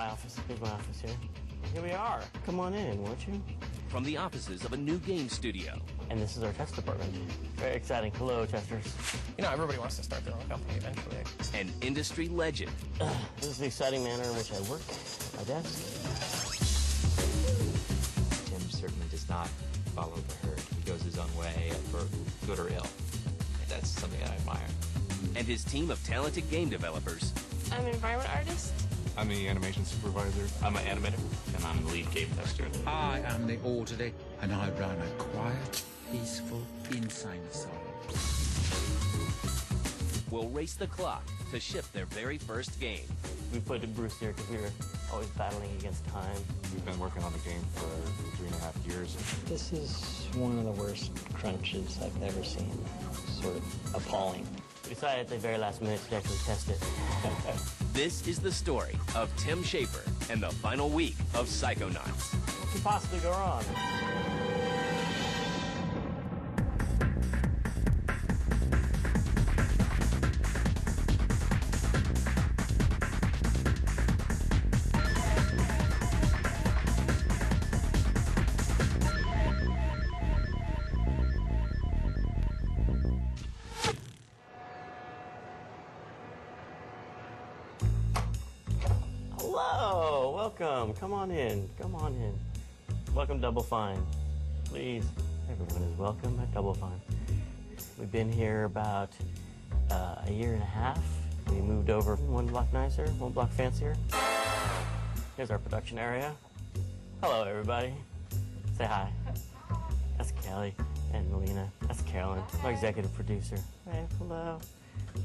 my office. Here's my office here. Here we are. Come on in, won't you? From the offices of a new game studio. And this is our test department. Very exciting. Hello, testers. You know, everybody wants to start their own company eventually. An industry legend. This is the exciting manner in which I work at my desk. Tim certainly does not follow the herd. He goes his own way for good or ill. That's something I admire. And his team of talented game developers. I'm an environment artist. I'm the animation supervisor. I'm an animator. And I'm the lead game tester. I am the orderly, and I run a quiet, peaceful, insane asylum. Will race the clock to ship their very first game. We put Bruce here because we were always battling against time. We've been working on the game for 3.5 years. This is one of the worst crunches I've ever seen. Sort of appalling. We decided at the very last minute to actually test it. This is the story of Tim Schafer and the final week of Psychonauts. What could possibly go wrong? Hello, welcome. Come on in. Come on in. Welcome, Double Fine. Please, everyone is welcome at Double Fine. We've been here about a year and a half. We moved over one block nicer, one block fancier. Here's our production area. Hello, everybody. Say hi. That's Kelly and Melina. That's Carolyn, our executive producer. Hey, hello.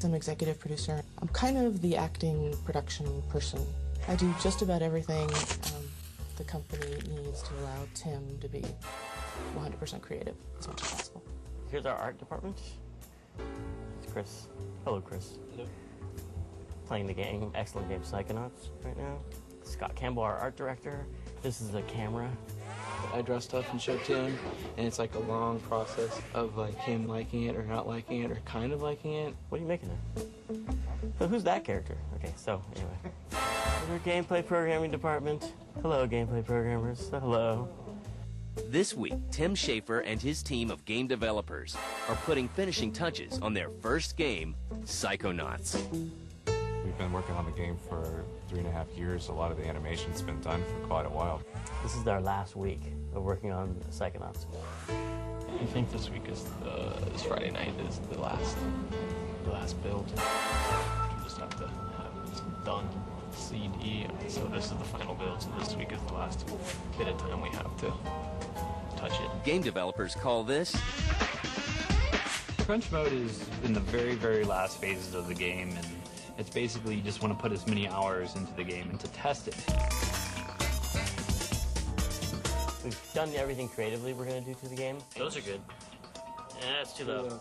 I'm executive producer. I'm kind of the acting production person. I do just about everything the company needs to allow Tim to be 100% creative as much as possible. Here's our art department. It's Chris. Hello, Chris. Hello. Playing the game, excellent game Psychonauts right now. Scott Campbell, our art director. This is the camera. I draw stuff and show it to him, and it's like a long process of like him liking it or not liking it or kind of liking it. What are you making there? So who's that character? Okay, so anyway. Here's our gameplay programming department. Hello, gameplay programmers. So hello. This week, Tim Schafer and his team of game developers are putting finishing touches on their first game, Psychonauts. We've been working on the game for 3.5 years. A lot of the animation's been done for quite a while. This is our last week of working on Psychonauts. I think this week is this Friday night is the last build. We just have to have it done. C, D, so this is the final build, so this week is the last bit of time we have to touch it. Game developers call this Crunch mode is in the very, very last phases of the game, and it's basically you just want to put as many hours into the game and to test it. We've done everything creatively we're going to do to the game. Those are good. That's too low.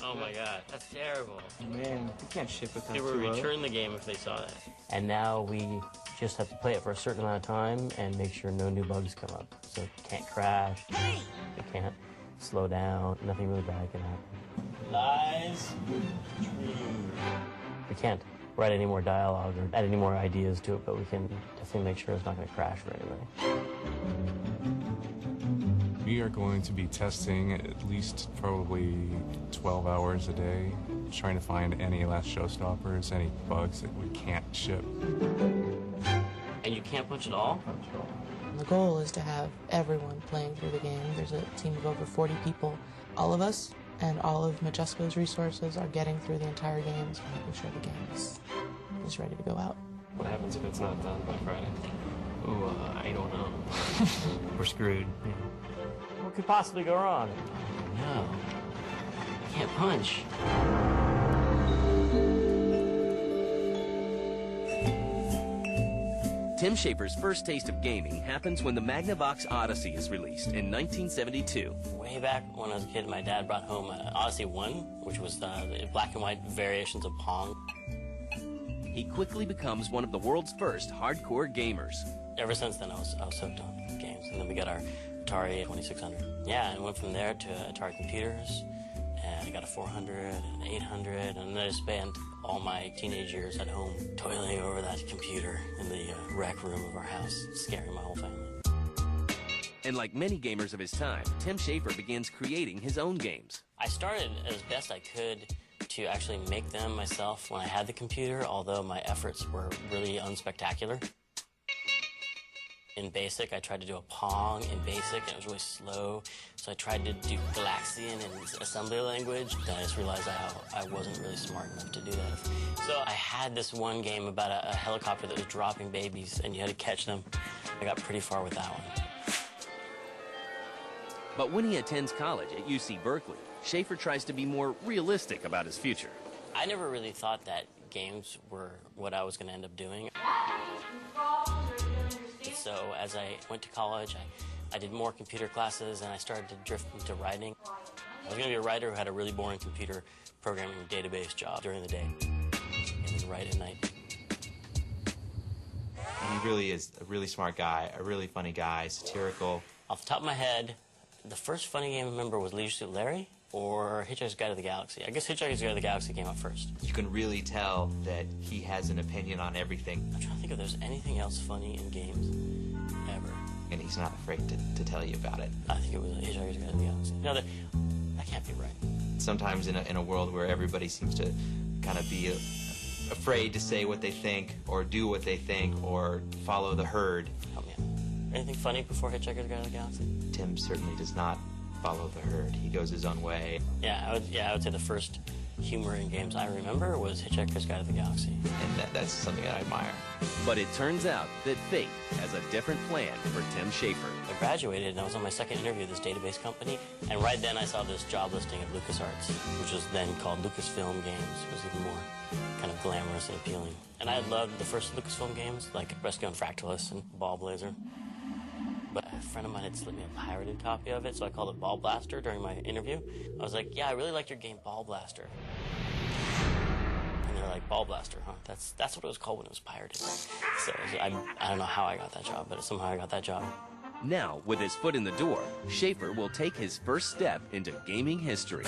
Oh my god, that's terrible. Man, you can't ship with that. They would return the game if they saw that. And now we just have to play it for a certain amount of time and make sure no new bugs come up. So it can't crash, it can't slow down, nothing really bad can happen. Lies, we can't write any more dialogue or add any more ideas to it, but we can definitely make sure it's not going to crash for anybody. We are going to be testing at least probably 12 hours a day, trying to find any last showstoppers, any bugs that we can't ship. And you can't punch at all? The goal is to have everyone playing through the game. There's a team of over 40 people. All of us and all of Majesco's resources are getting through the entire game, so making sure the game is ready to go out. What happens if it's not done by Friday? Ooh, I don't know. We're screwed. What could possibly go wrong? No. Can't punch. Tim Schafer's first taste of gaming happens when the Magnavox Odyssey is released in 1972. Way back when I was a kid, my dad brought home Odyssey 1, which was the black and white variations of Pong. He quickly becomes one of the world's first hardcore gamers. Ever since then, I was hooked on games. And then we got our Atari 2600. Yeah, and went from there to Atari computers, and I got a 400, an 800, and I spent all my teenage years at home toiling over that computer in the rec room of our house, scaring my whole family. And like many gamers of his time, Tim Schafer begins creating his own games. I started as best I could to actually make them myself when I had the computer, although my efforts were really unspectacular. In BASIC, I tried to do a Pong in BASIC, and it was really slow. So I tried to do Galaxian in assembly language. Then I just realized I wasn't really smart enough to do that. So I had this one game about a helicopter that was dropping babies, and you had to catch them. I got pretty far with that one. But when he attends college at UC Berkeley, Schafer tries to be more realistic about his future. I never really thought that games were what I was going to end up doing. So as I went to college, I did more computer classes, and I started to drift into writing. I was going to be a writer who had a really boring computer programming database job during the day, and then write at night. He really is a really smart guy, a really funny guy, satirical. Off the top of my head, the first funny game I remember was Leisure Suit Larry or Hitchhiker's Guide to the Galaxy. I guess Hitchhiker's Guide to the Galaxy came out first. You can really tell that he has an opinion on everything. I'm trying to think if there's anything else funny in games ever. And he's not afraid to tell you about it. I think it was Hitchhiker's Guide to the Galaxy. No, that can't be right. Sometimes in a world where everybody seems to kind of be afraid to say what they think or do what they think or follow the herd. Oh, man. Anything funny before Hitchhiker's Guide to the Galaxy? Tim certainly does not follow the herd. He goes his own way. Yeah, I would say the first humor in games I remember was Hitchhiker's Guide to the Galaxy. And that's something that I admire. But it turns out that fate has a different plan for Tim Schafer. I graduated and I was on my second interview with this database company, and right then I saw this job listing of LucasArts, which was then called Lucasfilm Games. It was even more kind of glamorous and appealing. And I had loved the first Lucasfilm games, like Rescue on Fractalus and Ball Blazer. But a friend of mine had slipped me a pirated copy of it, so I called it Ball Blaster during my interview. I was like, yeah, I really liked your game Ball Blaster. And they're like, Ball Blaster, huh? That's what it was called when it was pirated. So I don't know how I got that job, but somehow I got that job. Now, with his foot in the door, Schafer will take his first step into gaming history.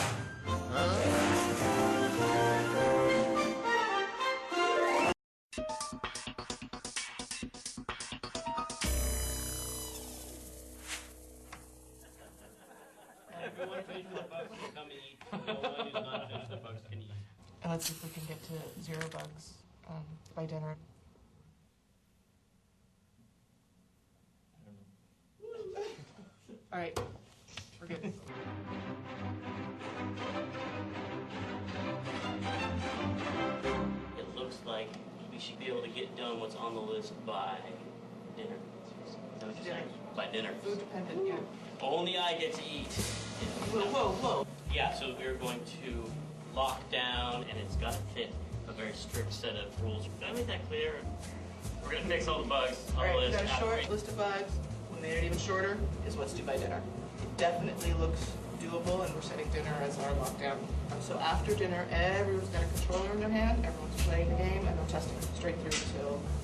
And let's see if we can get to 0 bugs by dinner. All right, we're good. It looks like we should be able to get done what's on the list by dinner. Is that what you're saying? By dinner. Food dependent, yeah. Only I get to eat. Whoa, whoa, whoa. Yeah, so we're going to lock down, and it's got to fit a very strict set of rules. Did I make that clear? We're going to fix all the bugs on the list. Got a short list of bugs. We made it even shorter is what's due by dinner. It definitely looks doable, and we're setting dinner as our lockdown. So after dinner, everyone's got a controller in their hand, everyone's playing the game, and they're testing it straight through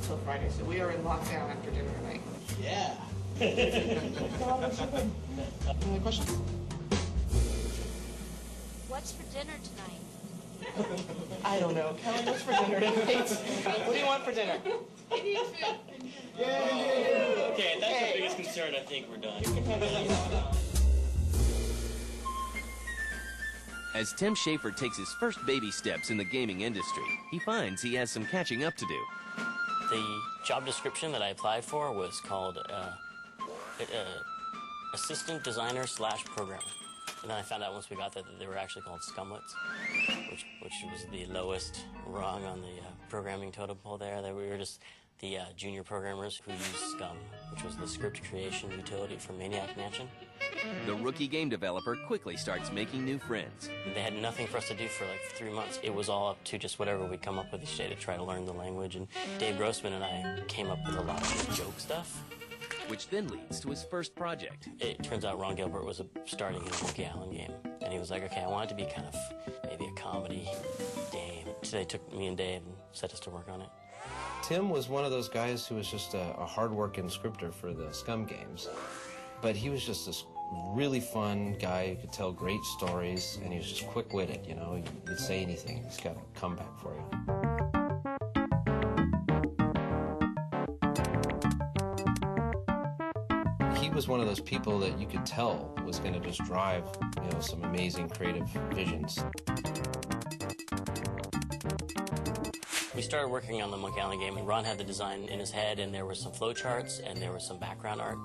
till Friday. So we are in lockdown after dinner tonight. Yeah. Any questions? What's for dinner tonight? I don't know. Kelly, what's for dinner tonight? What do you want for dinner? Indian food. Yay! Okay, that's the biggest concern. I think we're done. As Tim Schafer takes his first baby steps in the gaming industry, he finds he has some catching up to do. The job description that I applied for was called assistant designer / programmer. And then I found out once we got there that they were actually called scumlets, which was the lowest rung on the programming totem pole there. That we were just the junior programmers who used Scum, which was the script creation utility for Maniac Mansion. The rookie game developer quickly starts making new friends. They had nothing for us to do for like 3 months. It was all up to just whatever we'd come up with each day to try to learn the language. And Dave Grossman and I came up with a lot of joke stuff. Which then leads to his first project. It turns out Ron Gilbert was starting a Monkey Island game. And he was like, okay, I want it to be kind of maybe a comedy game. So they took me and Dave and set us to work on it. Tim was one of those guys who was just a hard-working scripter for the Scum games. But he was just this Really fun guy who could tell great stories, and he was just quick-witted, you know. You'd say anything, he's got a comeback for you. He was one of those people that you could tell was going to just drive, you know, some amazing creative visions. We started working on the Monkey Island game, and Ron had the design in his head, and there were some flow charts, and there was some background art.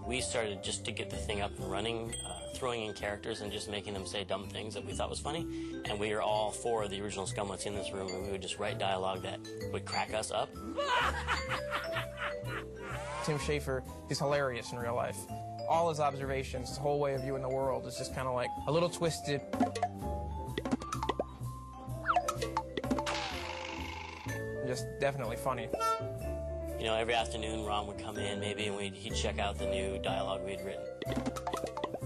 We started just to get the thing up and running, throwing in characters and just making them say dumb things that we thought was funny. And we are all four of the original Scumlets in this room, and we would just write dialogue that would crack us up. Tim Schafer is hilarious in real life. All his observations, his whole way of viewing the world is just kind of like a little twisted. Just definitely funny. You know, every afternoon Ron would come in maybe and he'd check out the new dialogue we'd written.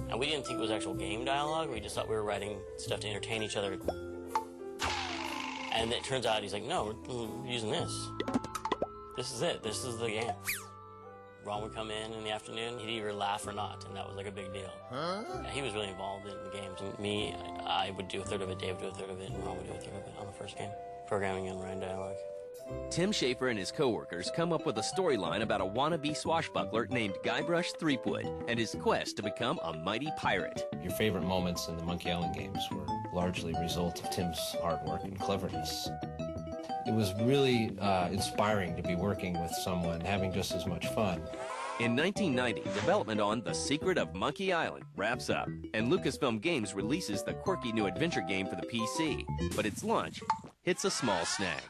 And we didn't think it was actual game dialogue, we just thought we were writing stuff to entertain each other. And it turns out he's like, no, we're using this. This is it, this is the game. Ron would come in the afternoon, he'd either laugh or not, and that was like a big deal. Huh? Yeah, he was really involved in the games. And me, I would do a third of it, Dave would do a third of it, and Ron would do a third of it on the first game. Programming and writing dialogue. Tim Schafer and his coworkers come up with a storyline about a wannabe swashbuckler named Guybrush Threepwood and his quest to become a mighty pirate. Your favorite moments in the Monkey Island games were largely a result of Tim's hard work and cleverness. It was really inspiring to be working with someone having just as much fun. In 1990, development on The Secret of Monkey Island wraps up, and Lucasfilm Games releases the quirky new adventure game for the PC. But its launch hits a small snag.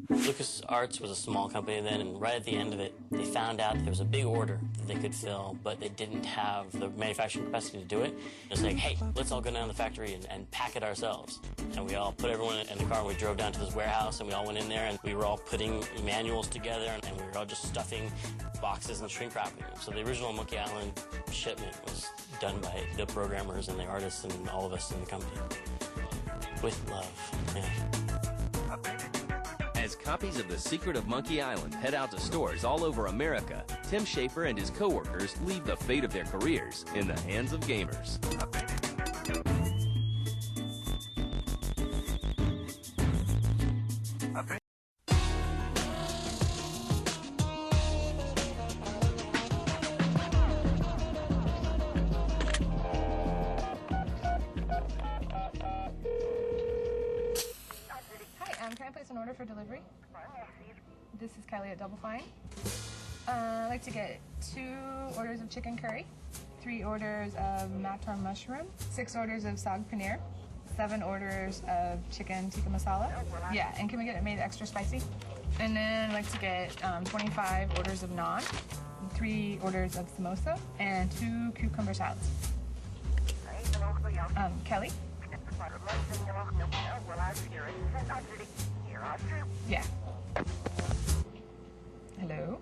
LucasArts was a small company then, and right at the end of it, they found out there was a big order that they could fill, but they didn't have the manufacturing capacity to do it. It's like, hey, let's all go down to the factory and pack it ourselves. And we all put everyone in the car, and we drove down to this warehouse, and we all went in there, and we were all putting manuals together, and we were all just stuffing boxes and shrink wrapping them. So the original Monkey Island shipment was done by the programmers and the artists and all of us in the company. With love, yeah. As copies of The Secret of Monkey Island head out to stores all over America, Tim Schafer and his coworkers leave the fate of their careers in the hands of gamers. Can I place an order for delivery? This is Kylie at Double Fine. I'd like to get 2 orders of chicken curry, 3 orders of matar mushroom, 6 orders of saag paneer, 7 orders of chicken tikka masala. Yeah, and can we get it made extra spicy? And then I'd like to get 25 orders of naan, 3 orders of samosa, and 2 cucumber salads. Kelly? Yeah. Hello?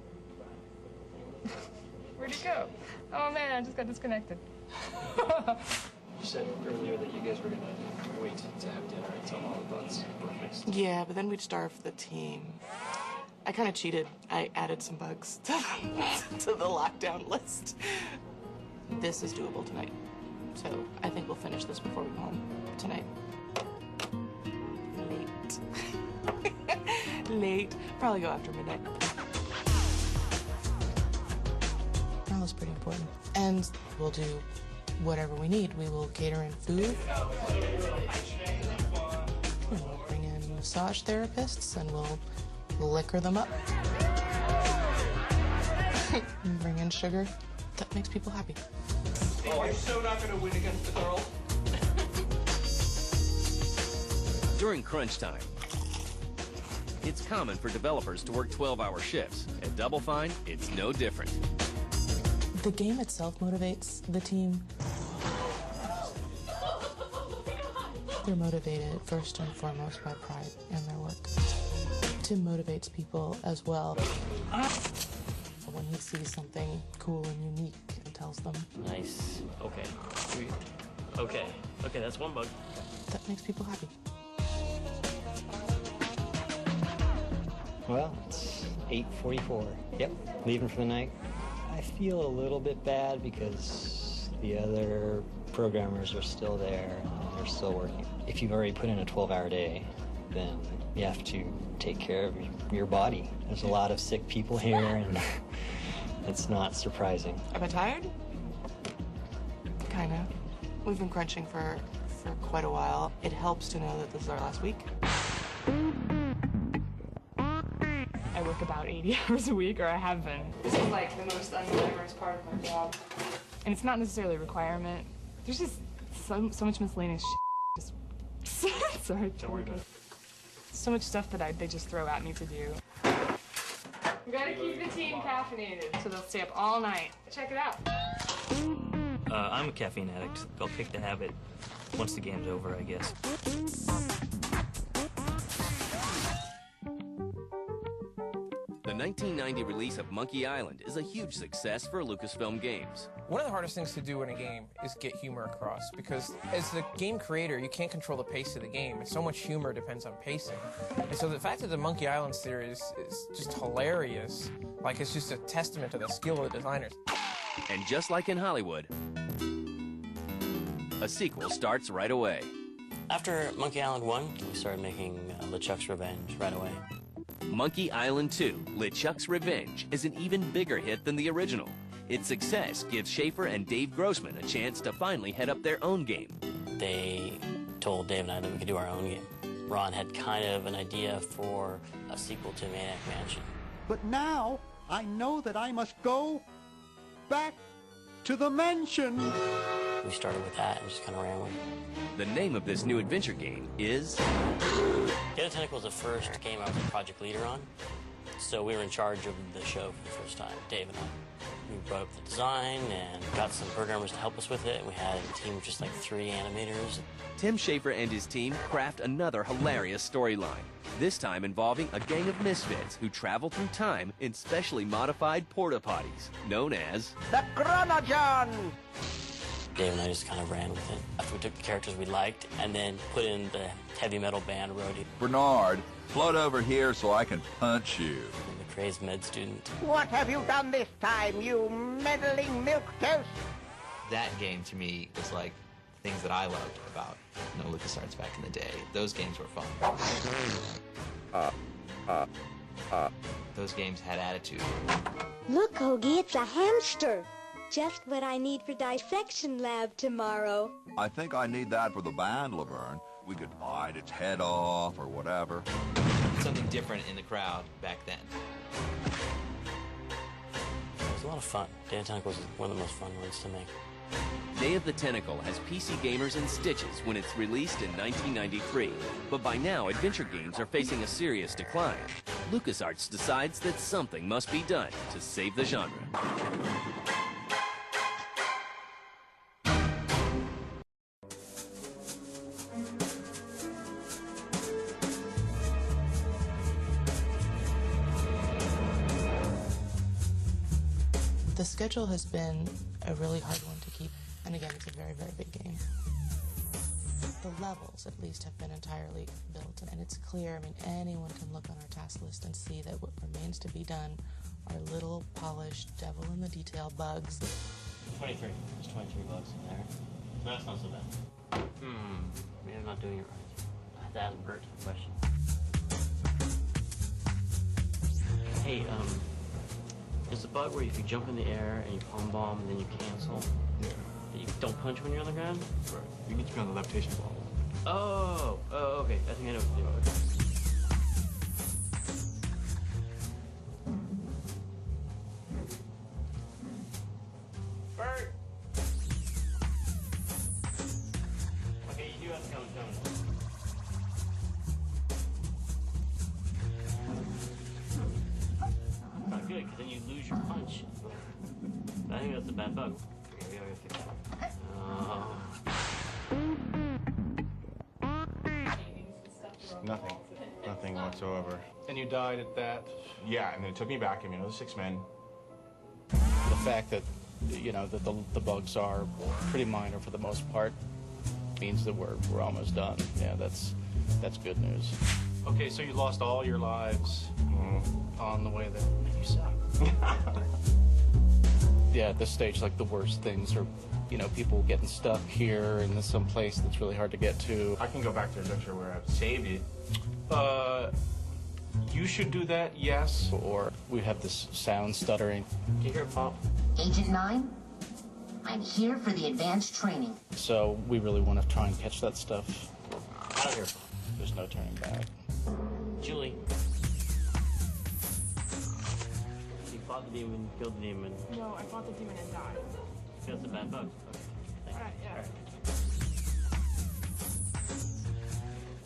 Where'd he go? Oh man, I just got disconnected. You said earlier that you guys were gonna wait to have dinner until all the bugs were fixed. Yeah, but then we'd starve the team. I kind of cheated. I added some bugs to the lockdown list. This is doable tonight. So I think we'll finish this before we go home tonight. Late. Probably go after midnight. That was pretty important. And we'll do whatever we need. We will cater in food. We'll bring in massage therapists and we'll liquor them up. Bring in sugar. That makes people happy. Oh, you're so not going to win against the girl. During crunch time, it's common for developers to work 12-hour shifts. At Double Fine, it's no different. The game itself motivates the team. They're motivated first and foremost by pride in their work. Tim motivates people as well. When he sees something cool and unique and tells them. Nice. Okay. Sweet. Okay. Okay, that's 1 bug. That makes people happy. Well, it's 8:44. Yep, leaving for the night. I feel a little bit bad because the other programmers are still there and they're still working. If you've already put in a 12-hour day, then you have to take care of your body. There's a lot of sick people here, and it's not surprising. Am I tired? Kind of. We've been crunching for quite a while. It helps to know that this is our last week. I work about 80 hours a week, or I have been. This is like the most unglamorous part of my job. And it's not necessarily a requirement. There's just so much miscellaneous shit. Just, sorry. Don't worry about it. So much stuff that they just throw at me to do. We gotta keep the team caffeinated, so they'll stay up all night. Check it out. I'm a caffeine addict. I'll pick the habit once the game's over, I guess. The 1990 release of Monkey Island is a huge success for Lucasfilm Games. One of the hardest things to do in a game is get humor across, because as the game creator, you can't control the pace of the game, and so much humor depends on pacing. And so the fact that the Monkey Island series is just hilarious, like it's just a testament to the skill of the designers. And just like in Hollywood, a sequel starts right away. After Monkey Island 1, we started making LeChuck's Revenge right away. Monkey Island 2, LeChuck's Revenge, is an even bigger hit than the original. Its success gives Schafer and Dave Grossman a chance to finally head up their own game. They told Dave and I that we could do our own game. Ron had kind of an idea for a sequel to Maniac Mansion. But now, I know that I must go back to the mansion. We started with that and just kind of ran with it. The name of this new adventure game is... Get a Tentacle was the first game I was a project leader on, so we were in charge of the show for the first time, Dave and I. We brought up the design and got some programmers to help us with it, and we had a team of just like 3 animators. Tim Schafer and his team craft another hilarious storyline, this time involving a gang of misfits who travel through time in specially modified porta-potties, known as... The Chronogen! Dave and I just kind of ran with it. After we took the characters we liked and then put in the heavy metal band roadie. Bernard, float over here so I can punch you. And the crazed med student. What have you done this time, you meddling milquetoast? That game to me was like things that I loved about LucasArts back in the day. Those games were fun. Those games had attitude. Look, Hoagie, it's a hamster. Just what I need for dissection lab tomorrow. I think I need that for the band, Laverne. We could bite its head off or whatever. Something different in the crowd back then. It was a lot of fun. Day of the Tentacle was one of the most fun ones to make. Day of the Tentacle has PC gamers in stitches when it's released in 1993. But by now, adventure games are facing a serious decline. LucasArts decides that something must be done to save the genre. The schedule has been a really hard one to keep, and again, it's a very, very big game. The levels, at least, have been entirely built, and it's clear, I mean, anyone can look on our task list and see that what remains to be done are little polished, devil-in-the-detail bugs. 23. There's 23 bugs in there. That's not so bad. Maybe I'm not doing it right. I have to ask Bert a question. Hey, there's a bug where if you jump in the air and you palm bomb and then you cancel, you don't punch when you're on the ground? Right. You need to be on the levitation ball. Oh, okay. I think I know what to do. Bert! Okay, you do have to come. Not good, because then you lose your punch. I think that's a bad bug. Okay, we gotta fix that. Nothing whatsoever. And you died at that? Yeah, and then it took me back. I mean, it was 6 men. The fact that, that the bugs are pretty minor for the most part means that we're almost done. Yeah, that's good news. Okay, so you lost all your lives on the way there. You suck. yeah, at this stage, like the worst things are, you know, people getting stuck here in some place that's really hard to get to. I can go back to adventure where I've saved it. You should do that, yes. Or we have this sound stuttering. Do you hear it pop? Agent 9, I'm here for the advanced training. So we really want to try and catch that stuff. I don't hear it. There's no turning back. Julie. You fought the demon, killed the demon. No, I fought the demon and died. That's a bad bug. Okay. Alright, yeah. Alright.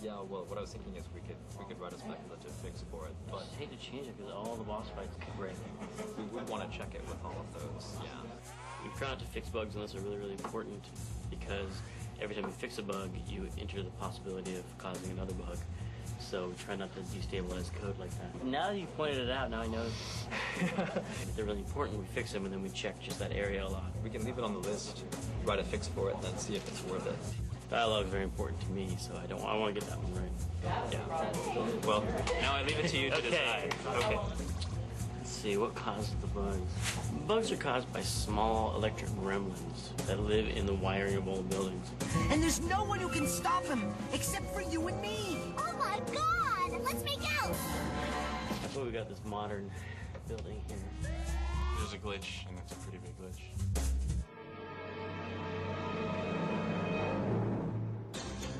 Yeah, well, what I was thinking is we could write a speculative fix for it, But I hate to change it because all the boss fights are great. we would want to check it with all of those. Yeah. We try not to fix bugs unless they're really, really important, because every time you fix a bug, you enter the possibility of causing another bug. So we try not to destabilize code like that. Now that you pointed it out, now I know if they're really important, we fix them, and then we check just that area a lot. We can leave it on the list, write a fix for it, and then see if it's worth it. Dialogue is very important to me, so I want to get that one right. Yeah. Well, now I leave it to you to decide. Okay. Let's see, what causes the bugs? Bugs are caused by small electric gremlins that live in the wiring of old buildings. And there's no one who can stop him except for you and me. Oh my god! Let's make out! That's why we got this modern building here. There's a glitch, and it's a pretty big glitch.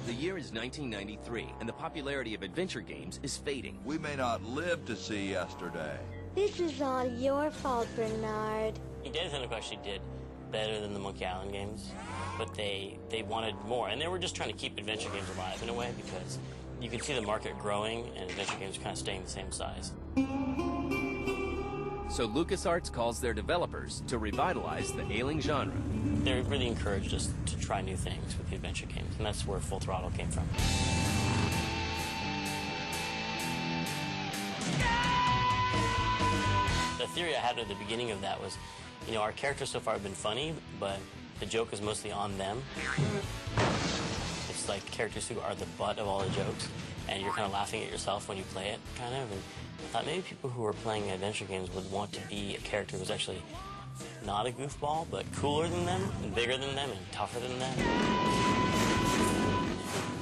The year is 1993, and the popularity of adventure games is fading. We may not live to see yesterday. This is all your fault, Bernard. Data Center actually did better than the Monkey Island games, but they wanted more, and they were just trying to keep adventure games alive in a way, because you can see the market growing and adventure games kind of staying the same size. So LucasArts calls their developers to revitalize the ailing genre. They really encouraged us to try new things with the adventure games, and that's where Full Throttle came from. The theory I had at the beginning of that was, you know, our characters so far have been funny, but the joke is mostly on them. It's like characters who are the butt of all the jokes, and you're kind of laughing at yourself when you play it, kind of. And I thought maybe people who are playing adventure games would want to be a character who's actually not a goofball, but cooler than them, and bigger than them, and tougher than them.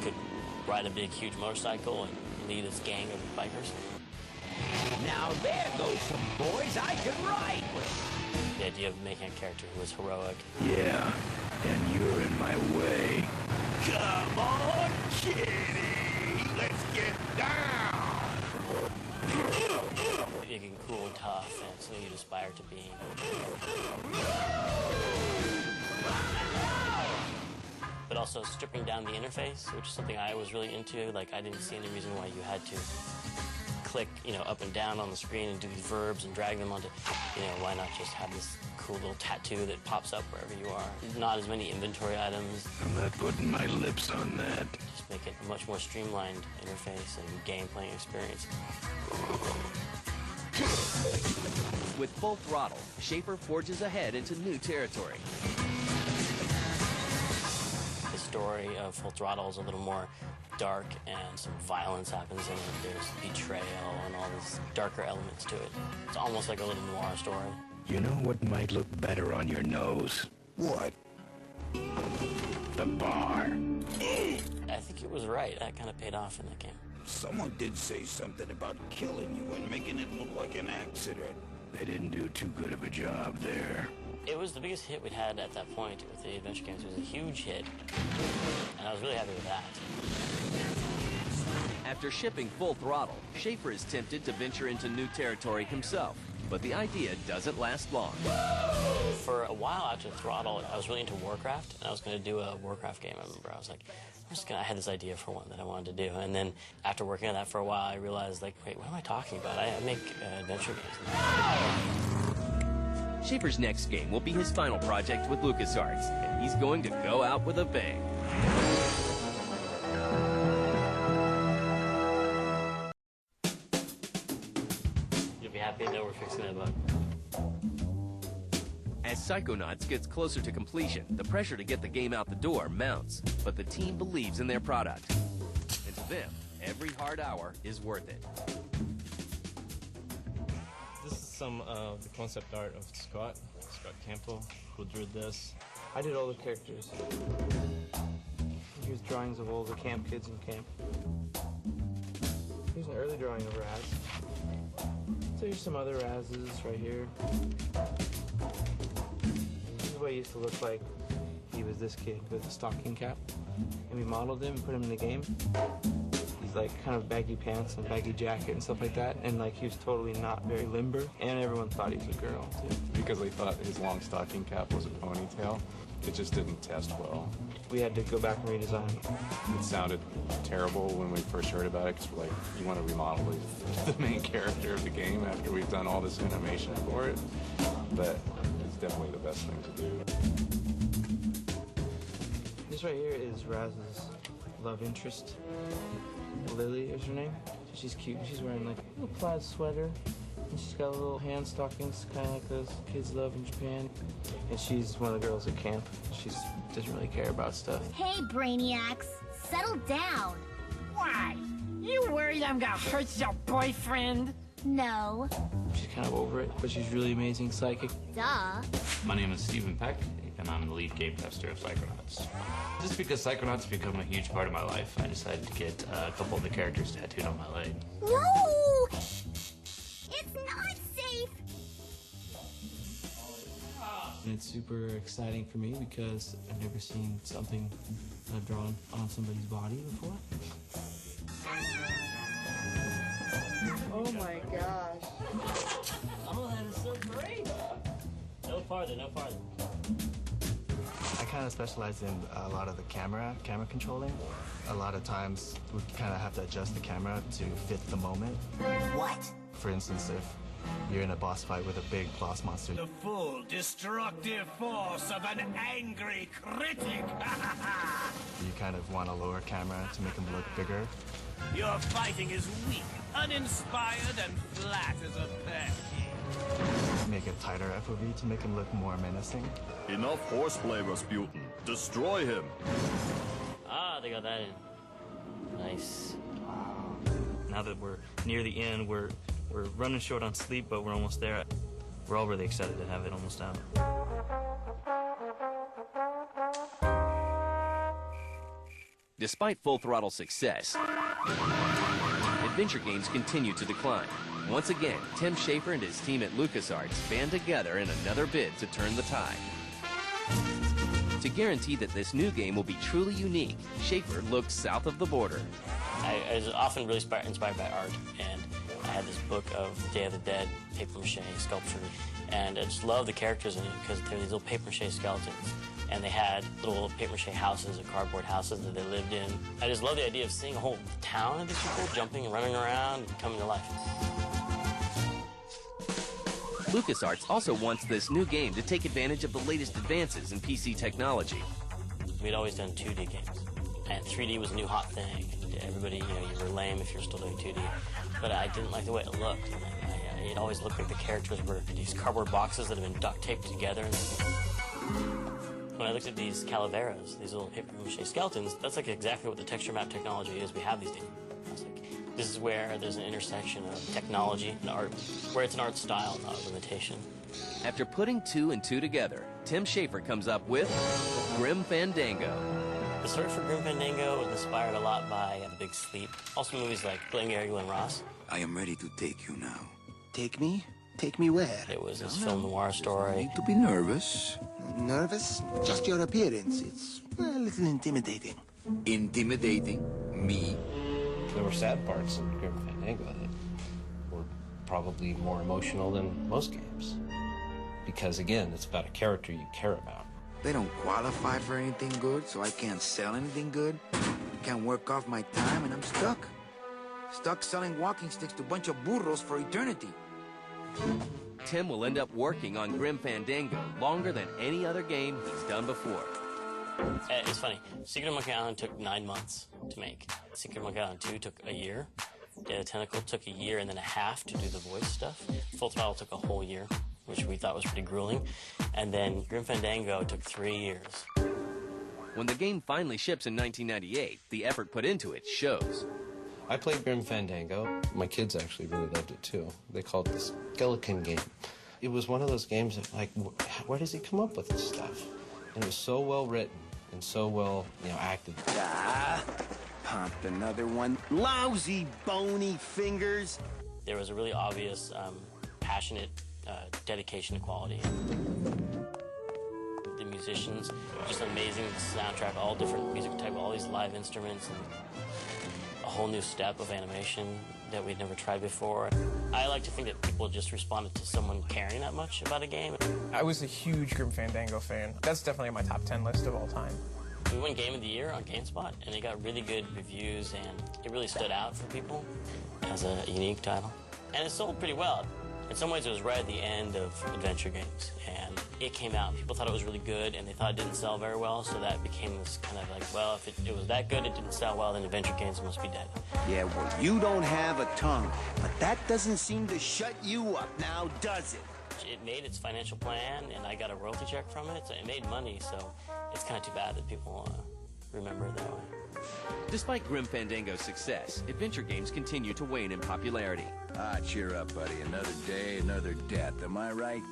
Could ride a big, huge motorcycle and lead this gang of bikers. Now there goes some boys I can ride with. The idea of making a character who is heroic. Yeah, and you're in my way. Come on, kitty! Let's get down! Big and cool and tough, and something you'd aspire to be. But also stripping down the interface, which is something I was really into. Like, I didn't see any reason why you had to click, you know, up and down on the screen and do these verbs and drag them onto, you know, why not just have this cool little tattoo that pops up wherever you are? Not as many inventory items. I'm not putting my lips on that. Just make it a much more streamlined interface and game playing experience. With Full Throttle, Schafer forges ahead into new territory. The story of Full Throttle is a little more dark, and some violence happens in it. There's betrayal and all these darker elements to it. It's almost like a little noir story. You know what might look better on your nose? What? The bar. I think it was right. That kind of paid off in that game. Someone did say something about killing you and making it look like an accident. They didn't do too good of a job there. It was the biggest hit we'd had at that point with the adventure games. It was a huge hit, and I was really happy with that. After shipping Full Throttle, Schafer is tempted to venture into new territory himself, but the idea doesn't last long. For a while after Throttle, I was really into Warcraft, and I was going to do a Warcraft game. I remember I was like, I had this idea for one that I wanted to do, and then after working on that for a while, I realized, like, wait, what am I talking about? I make adventure games now. Schafer's next game will be his final project with LucasArts, and he's going to go out with a bang. You'll be happy that we're fixing that bug. As Psychonauts gets closer to completion, the pressure to get the game out the door mounts, but the team believes in their product. And to them, every hard hour is worth it. This is some of the concept art of Scott. Campo, who drew this. I did all the characters. Here's drawings of all the camp kids in camp. Here's an early drawing of Raz. So here's some other Razes right here. This is what he used to look like. He was this kid with a stocking cap. And we modeled him and put him in the game. He's like kind of baggy pants and baggy jacket and stuff like that. And like he was totally not very limber. And everyone thought he was a girl too. Because they thought his long stocking cap was a ponytail. It just didn't test well. We had to go back and redesign it. It sounded terrible when we first heard about it because we're like, you want to remodel the main character of the game after we've done all this animation for it. But it's definitely the best thing to do. This right here is Raz's love interest. Lily is her name. She's cute. She's wearing like a little plaid sweater. And she's got little hand stockings, kind of like those kids love in Japan. And she's one of the girls at camp. She doesn't really care about stuff. Hey, Brainiacs, settle down. Why? You worried I'm gonna hurt your boyfriend? No. She's kind of over it, but she's really amazing psychic. Duh. My name is Stephen Peck, and I'm the lead game tester of Psychonauts. Just because Psychonauts have become a huge part of my life, I decided to get a couple of the characters tattooed on my leg. No! It's not safe! And it's super exciting for me because I've never seen something I've drawn on somebody's body before. Oh my gosh. Oh, that is so great. No farther, no farther. I kind of specialize in a lot of the camera controlling. A lot of times we kind of have to adjust the camera to fit the moment. What? For instance, if you're in a boss fight with a big boss monster. The full destructive force of an angry critic. You kind of want a lower camera to make him look bigger. Your fighting is weak, uninspired, and flat as a pancake. Make a tighter FOV to make him look more menacing. Enough horseplay, Rasputin. Destroy him. Ah, they got that in. Nice. Now that we're near the end, we're running short on sleep, but we're almost there. We're all really excited to have it almost out. Despite Full Throttle success, adventure games continue to decline. Once again, Tim Schafer and his team at LucasArts band together in another bid to turn the tide. To guarantee that this new game will be truly unique, Schafer looked south of the border. I was often really inspired by art, and I had this book of Day of the Dead papier-mâché sculpture, and I just love the characters in it because they're these little papier-mâché skeletons, and they had little papier-mâché houses or cardboard houses that they lived in. I just love the idea of seeing a whole town of these people jumping and running around and coming to life. LucasArts also wants this new game to take advantage of the latest advances in PC technology. We'd always done 2D games, and 3D was a new hot thing. And everybody, you were lame if you were still doing 2D. But I didn't like the way it looked. And it always looked like the characters were these cardboard boxes that had been duct taped together. When I looked at these calaveras, these little papier-mâché skeletons, that's like exactly what the texture map technology is we have these days. I was like, this is where there's an intersection of technology and art, where it's an art style, not a limitation. After putting 2 and 2 together, Tim Schafer comes up with Grim Fandango. The story for Grim Fandango was inspired a lot by The Big Sleep. Also movies like Glengarry Glen Ross. I am ready to take you now. Take me? Take me where? It was this film noir story. Need to be nervous. Nervous? Just your appearance. It's a little intimidating. Intimidating? Me? There were sad parts in Grim Fandango that were probably more emotional than most games. Because, again, it's about a character you care about. They don't qualify for anything good, so I can't sell anything good. Can't work off my time, and I'm stuck. Stuck selling walking sticks to a bunch of burros for eternity. Tim will end up working on Grim Fandango longer than any other game he's done before. It's funny. Secret of Monkey Island took 9 months to make. Secret of Monkey Island 2 took a year. Day of the Tentacle took a year and then a half to do the voice stuff. Full Throttle took a whole year, which we thought was pretty grueling. And then Grim Fandango took 3 years. When the game finally ships in 1998, the effort put into it shows. I played Grim Fandango. My kids actually really loved it too. They called it the Skeleton game. It was one of those games that, like, where does he come up with this stuff? And it was so well written and so well, acted. Ah, popped another one. Lousy, bony fingers. There was a really obvious, passionate dedication to quality. The musicians, just amazing soundtrack, all different music type, all these live instruments, and a whole new step of animation that we'd never tried before. I like to think that people just responded to someone caring that much about a game. I was a huge Grim Fandango fan. That's definitely on my top 10 list of all time. We won Game of the Year on GameSpot, and it got really good reviews, and it really stood out for people as a unique title. And it sold pretty well. In some ways, it was right at the end of adventure games, and it came out, and people thought it was really good, and they thought it didn't sell very well, so that became this kind of like, well, if it was that good, it didn't sell well, then adventure games must be dead. Yeah, well, you don't have a tongue, but that doesn't seem to shut you up now, does it? It made its financial plan, and I got a royalty check from it, so it made money, so it's kind of too bad that people remember it that way. Despite Grim Fandango's success, adventure games continue to wane in popularity. Ah, cheer up, buddy. Another day, another death. Am I right?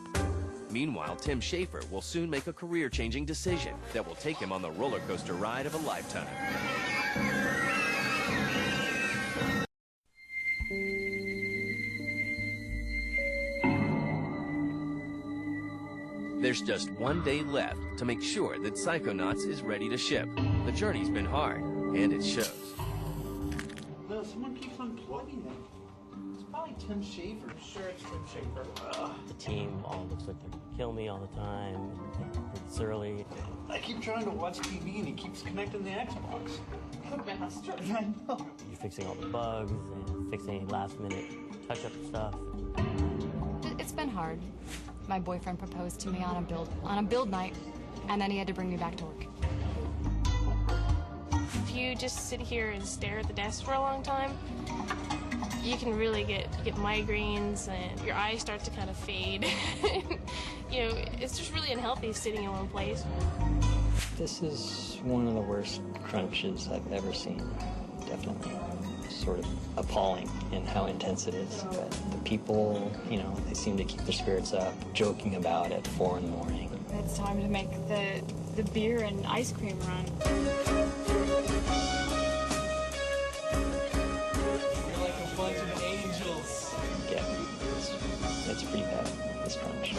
Meanwhile, Tim Schafer will soon make a career-changing decision that will take him on the roller coaster ride of a lifetime. There's just one day left to make sure that Psychonauts is ready to ship. The journey's been hard, and it shows. No, someone keeps unplugging it. It's probably Tim Schafer. Sure, it's Tim Schafer. The team all looks like they kill me all the time, and it's early. I keep trying to watch TV and he keeps connecting the Xbox. I know. You're fixing all the bugs and fixing any last-minute touch-up stuff. It's been hard. My boyfriend proposed to me on a build night, and then he had to bring me back to work. If you just sit here and stare at the desk for a long time, you can really get migraines, and your eyes start to kind of fade. It's just really unhealthy sitting in one place. This is one of the worst crunches I've ever seen, definitely. Sort of appalling in how intense it is. But the people, they seem to keep their spirits up, joking about it at 4 in the morning. It's time to make the beer and ice cream run. You're like a bunch of angels. Yeah, it's pretty bad, this crunch.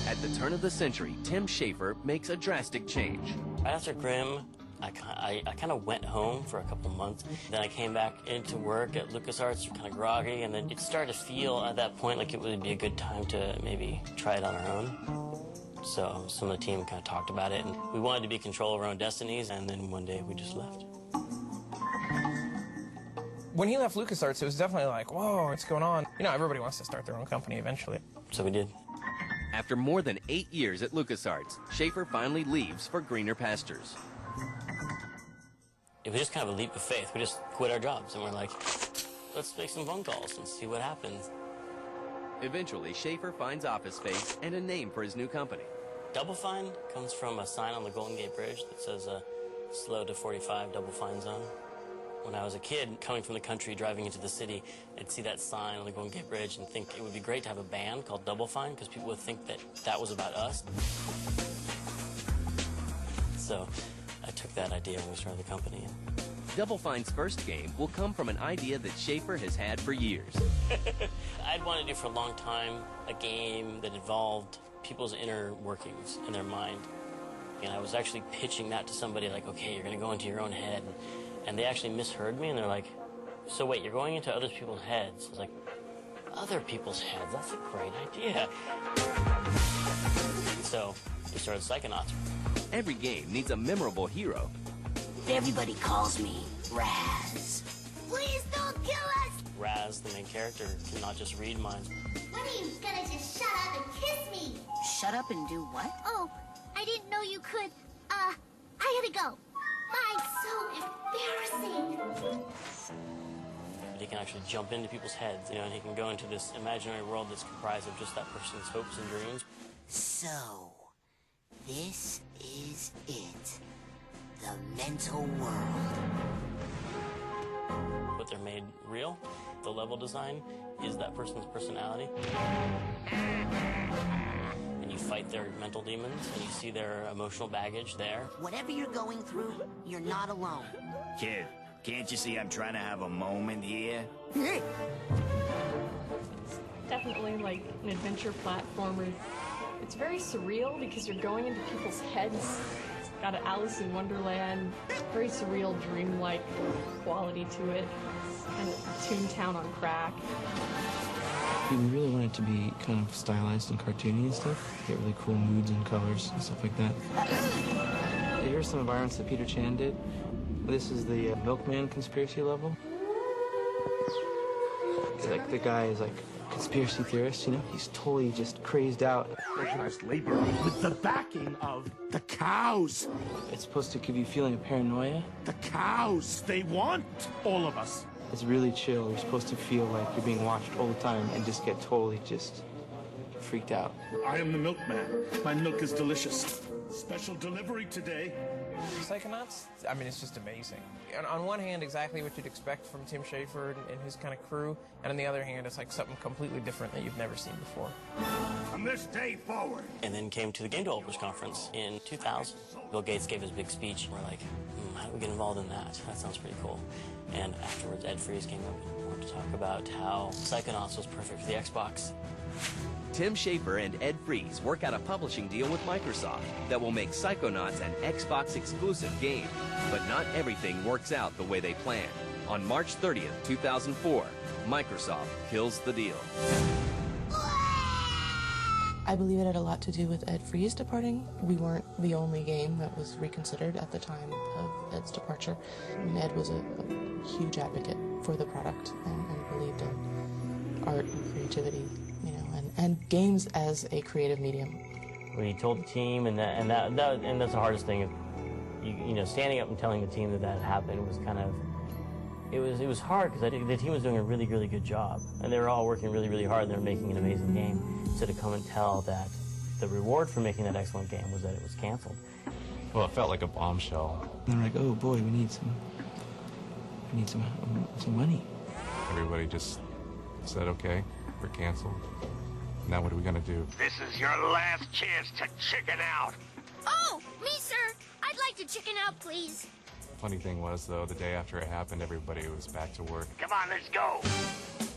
At the turn of the century, Tim Schafer makes a drastic change. After Grimm, I kind of went home for a couple months. Then I came back into work at LucasArts, kind of groggy, and then it started to feel at that point like it would be a good time to maybe try it on our own. So some of the team kind of talked about it, and we wanted to be in control of our own destinies, and then one day we just left. When he left LucasArts, it was definitely like, whoa, what's going on? Everybody wants to start their own company eventually. So we did. After more than 8 years at LucasArts, Schafer finally leaves for greener pastures. It was just kind of a leap of faith. We just quit our jobs, and we're like, let's make some phone calls and see what happens. Eventually, Schafer finds office space and a name for his new company. Double Fine comes from a sign on the Golden Gate Bridge that says slow to 45 double fine zone. When I was a kid, coming from the country, driving into the city, I'd see that sign on the Golden Gate Bridge and think it would be great to have a band called Double Fine, because people would think that that was about us. So I took that idea when we started the company. Double Fine's first game will come from an idea that Schafer has had for years. I'd wanted to do for a long time a game that involved people's inner workings in their mind. And I was actually pitching that to somebody like, okay, you're going to go into your own head. And they actually misheard me, and they're like, so wait, you're going into other people's heads? I was like, other people's heads? That's a great idea. So we started Psychonauts. Every game needs a memorable hero. Everybody calls me Raz. Please don't kill us! Raz, the main character, cannot just read minds. When are you gonna just shut up and kiss me? Shut up and do what? Oh, I didn't know you could. I gotta go. Bye, so embarrassing. He can actually jump into people's heads, and he can go into this imaginary world that's comprised of just that person's hopes and dreams. So, this is it. The mental world. but they're made real. The level design is that person's personality. And you fight their mental demons, and you see their emotional baggage there. Whatever you're going through, you're not alone. Kid, can't you see I'm trying to have a moment here? Definitely like an adventure platformer. It's very surreal because you're going into people's heads. It's got an Alice in Wonderland, very surreal, dreamlike quality to it. It's kind of Toontown on crack. We really want it to be kind of stylized and cartoony and stuff. Get really cool moods and colors and stuff like that. Here's some environments that Peter Chan did. This is the Milkman conspiracy level. Like, the guy is like a conspiracy theorist, you know? He's totally just crazed out. Organized labor with the backing of the cows. It's supposed to give you a feeling of paranoia. The cows, they want all of us. It's really chill. You're supposed to feel like you're being watched all the time and just get totally just freaked out. I am the milkman. My milk is delicious. Special delivery today. Psychonauts, I mean, it's just amazing. And on one hand, exactly what you'd expect from Tim Schafer and his kind of crew, and on the other hand, it's like something completely different that you've never seen before. From this day forward. And then came to the Game Developers Conference in 2000. Bill Gates gave his big speech, and we're like, how do we get involved in that? That sounds pretty cool. And afterwards, Ed Fries came up and wanted to talk about how Psychonauts was perfect for the Xbox. Tim Schafer and Ed Fries work out a publishing deal with Microsoft that will make Psychonauts an Xbox-exclusive game. But not everything works out the way they planned. On March 30th, 2004, Microsoft kills the deal. I believe it had a lot to do with Ed Fries departing. We weren't the only game that was reconsidered at the time of Ed's departure. And Ed was a huge advocate for the product and believed in art and creativity, you know, and games as a creative medium. We told the team, and that's the hardest thing. You know, standing up and telling the team that happened was kind of, it was hard because the team was doing a really, really good job, and they were all working really, really hard, and they were making an amazing game. So to come and tell that the reward for making that excellent game was that it was canceled. Well, it felt like a bombshell. And they're like, oh boy, we need some money. Everybody just said, okay, we're canceled. Now what are we gonna do? This is your last chance to chicken out. Oh, me, sir. I'd like to chicken out, please. Funny thing was, though, the day after it happened, everybody was back to work. Come on, let's go.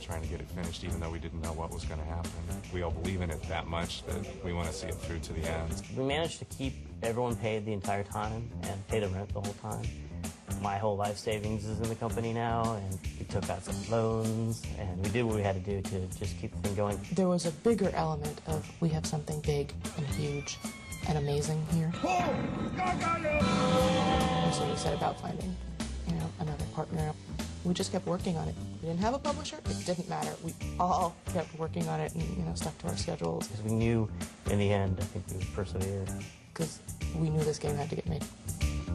Trying to get it finished, even though we didn't know what was going to happen. We all believe in it that much that we want to see it through to the end. We managed to keep everyone paid the entire time and pay the rent the whole time. My whole life savings is in the company now, and we took out some loans, and we did what we had to do to just keep the thing going. There was a bigger element of we have something big and huge and amazing here. And so we set about finding, you know, another partner. We just kept working on it. We didn't have a publisher. It didn't matter. We all kept working on it and, you know, stuck to our schedules. Because we knew in the end, I think we would persevere. Because we knew this game had to get made.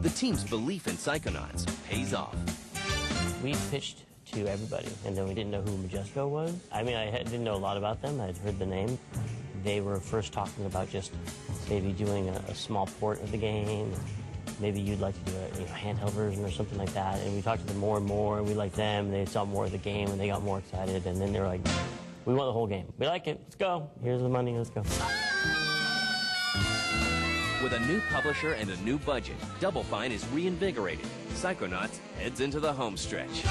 The team's belief in Psychonauts pays off. We pitched to everybody, and then we didn't know who Majesco was. I mean, I didn't know a lot about them. I'd heard the name. They were first talking about just maybe doing a small port of the game. Maybe you'd like to do a handheld version or something like that. And we talked to them more and more, and we liked them, and they saw more of the game, and they got more excited. And then they were like, we want the whole game. We like it. Let's go. Here's the money. Let's go. With a new publisher and a new budget, Double Fine is reinvigorated. Psychonauts heads into the home stretch.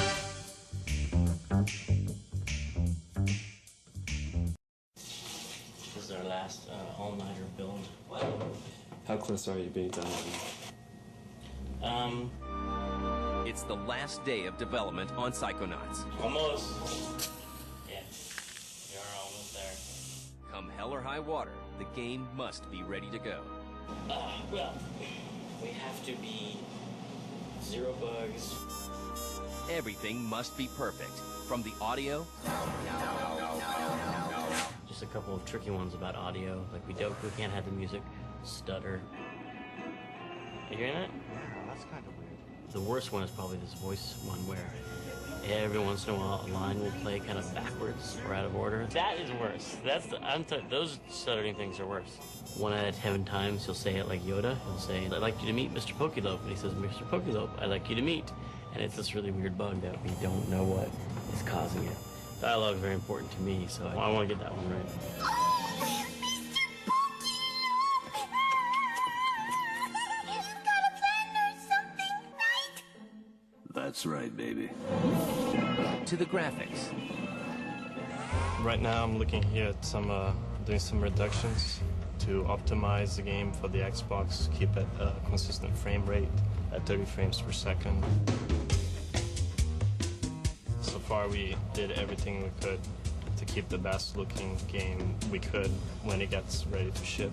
This is our last all-nighter build. How close are you being done? It's the last day of development on Psychonauts. Almost. Yeah, we are almost there. Come hell or high water, the game must be ready to go. Well, we have to be 0 bugs. Everything must be perfect, from the audio. Just a couple of tricky ones about audio, like we can't have the music stutter. Are you hearing it? Yeah, that's kind of weird. The worst one is probably this voice one where every once in a while a line will play kind of backwards or out of order. That is worse. Those stuttering things are worse. 1 out of 10 times he'll say it like Yoda. He'll say, "I'd like you to meet Mr. Pokelope," and he says, "Mr. Pokelope, I'd like you to meet." And it's this really weird bug that we don't know what is causing it. Dialogue is very important to me, so I want to get that one right. That's right, baby. To the graphics. Right now I'm looking here at doing some reductions to optimize the game for the Xbox, keep it a consistent frame rate at 30 frames per second. So far we did everything we could to keep the best looking game we could when it gets ready to ship.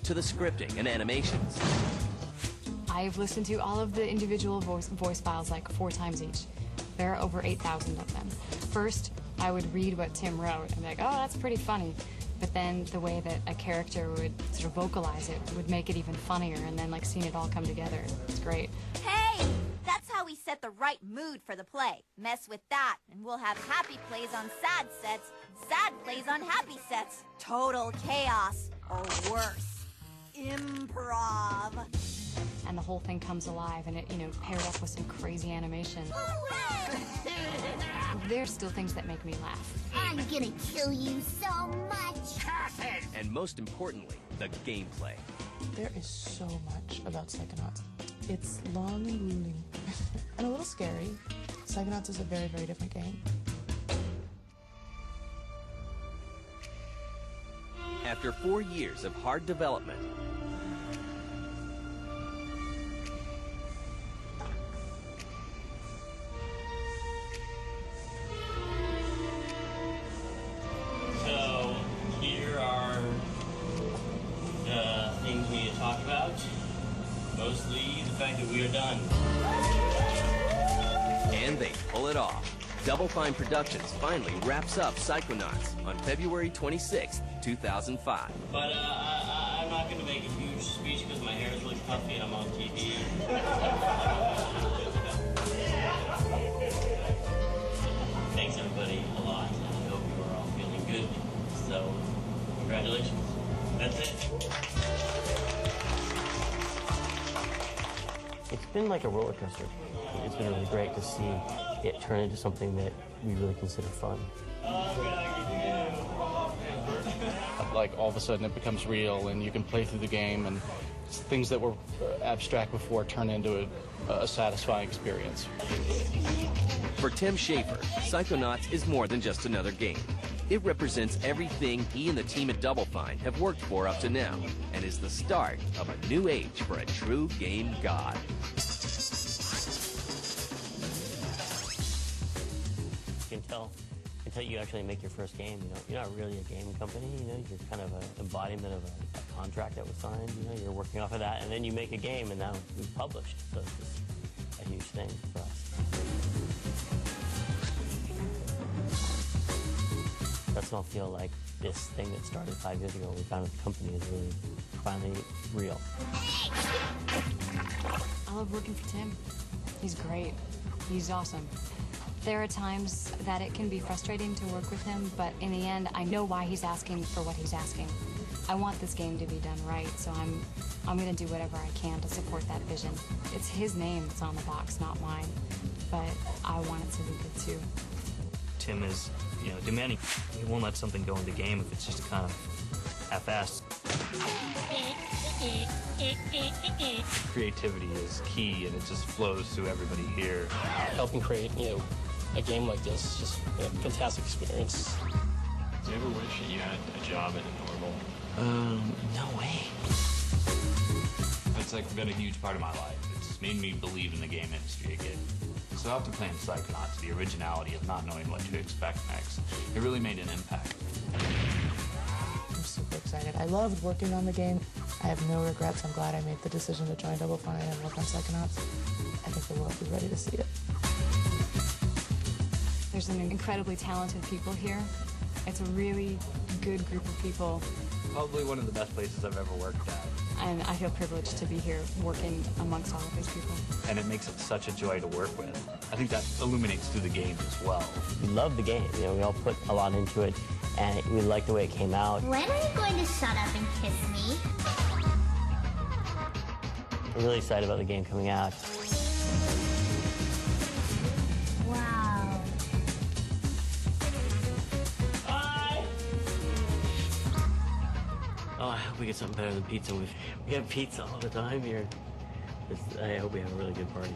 To the scripting and animations. I've listened to all of the individual voice files like 4 times each. There are over 8,000 of them. First, I would read what Tim wrote and be like, oh, that's pretty funny. But then the way that a character would sort of vocalize it would make it even funnier, and then like seeing it all come together. It's great. Hey! That's how we set the right mood for the play. Mess with that, and we'll have happy plays on sad sets, sad plays on happy sets. Total chaos, or worse, improv. And the whole thing comes alive, and it, paired up with some crazy animation. There's still things that make me laugh. I'm gonna kill you so much. And most importantly, the gameplay. There is so much about Psychonauts. It's long and grueling, and a little scary. Psychonauts is a very, very different game. After 4 years of hard development, So, here are the things we need to talk about. Mostly the fact that we are done. and they pull it off. Double Fine Productions finally wraps up Psychonauts on February 26, 2005. But I'm not going to make a huge speech because my hair is really puffy and I'm on TV. Thanks everybody a lot. I hope you are all feeling good. So, congratulations. That's it. It's been like a roller coaster. It's been really great to see it turn into something that we really consider fun. Like all of a sudden it becomes real and you can play through the game, and things that were abstract before turn into a satisfying experience. For Tim Schafer, Psychonauts is more than just another game. It represents everything he and the team at Double Fine have worked for up to now, and is the start of a new age for a true game god. You can tell until you actually make your first game, you're not really a game company, you're kind of an embodiment of a contract that was signed, you're working off of that, and then you make a game, and now we've published, so it's just a huge thing for us. Doesn't all feel like this thing that started 5 years ago we founded the company is really finally real. I love working for Tim. He's great. He's awesome. There are times that it can be frustrating to work with him, but in the end, I know why he's asking for what he's asking. I want this game to be done right, so I'm going to do whatever I can to support that vision. It's his name that's on the box, not mine, but I want it to be good too. Tim is, demanding. He won't let something go in the game if it's just kind of half-assed. Creativity is key, and it just flows through everybody here. Helping create, a game like this is just a fantastic experience. Do you ever wish that you had a job at a normal? No way. It's been a huge part of my life. It's made me believe in the game industry again. So after playing Psychonauts, the originality of not knowing what to expect next, it really made an impact. I'm super excited. I loved working on the game. I have no regrets. I'm glad I made the decision to join Double Fine and work on Psychonauts. I think the world is ready to see it. There's some incredibly talented people here. It's a really good group of people. Probably one of the best places I've ever worked at. and I feel privileged to be here working amongst all of these people. And it makes it such a joy to work with. I think that illuminates through the game as well. We love the game. You know, we all put a lot into it, and we like the way it came out. When are you going to shut up and kiss me? We're really excited about the game coming out. Wow. Oh, I hope we get something better than pizza. We have pizza all the time here. I hope we have a really good party.